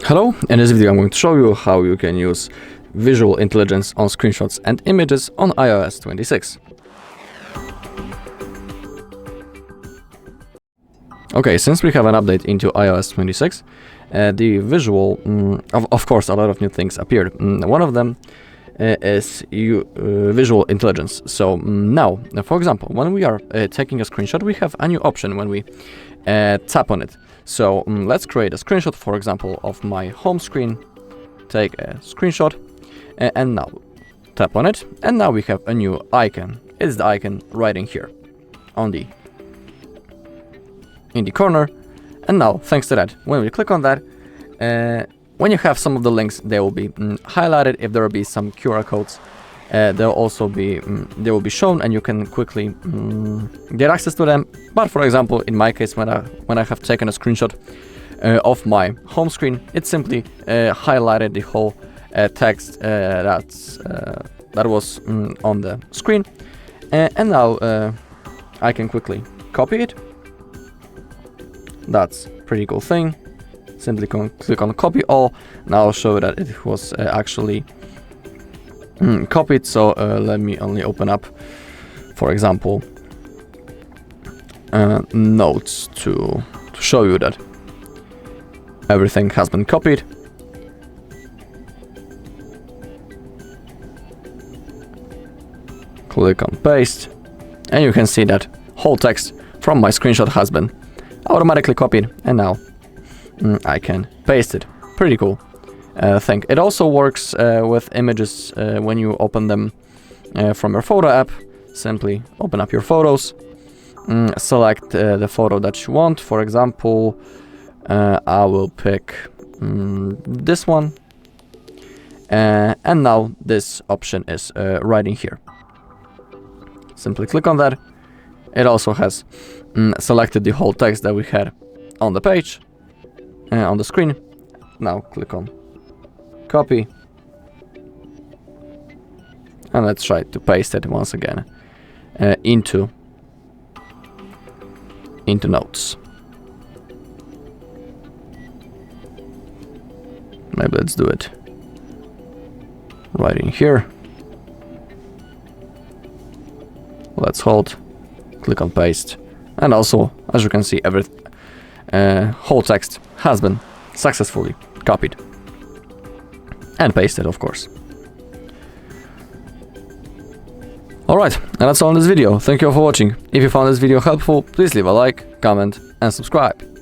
Hello, in this video I'm going to show you how you can use visual intelligence on screenshots and images on iOS 26. Okay, since we have an update into iOS 26, the visual, of course a lot of new things appeared. One of them is visual intelligence. So now, for example, when we are taking a screenshot, we have a new option when we tap on it. So let's create a screenshot, for example, of my home screen. Take a screenshot and now tap on it, and now we have a new icon. It's the icon right in here in the corner. And now, thanks to that, when we click on that, when you have some of the links, they will be highlighted. If there will be some QR codes, they'll also be they will be shown, and you can quickly get access to them. But for example, in my case, when I have taken a screenshot of my home screen, it simply highlighted the whole text that was on the screen, and now I can quickly copy it. That's a pretty cool thing. Simply click on copy all. Now I'll show you that it was actually copied. So let me only open up, for example, notes to show you that everything has been copied. Click on paste, and you can see that whole text from my screenshot has been automatically copied, and now I can paste it. Pretty cool thing. It also works with images when you open them from your photo app. Simply open up your photos, select the photo that you want. For example, I will pick this one, and now this option is right in here. Simply click on that. It also has selected the whole text that we had on the page, on the screen. Now click on copy, and let's try to paste it once again into notes. Maybe let's do it right in here. Let's hold, click on paste, and also, as you can see, every whole text has been successfully copied and pasted, of course. Alright, and that's all in this video. Thank you all for watching. If you found this video helpful, please leave a like, comment, and subscribe.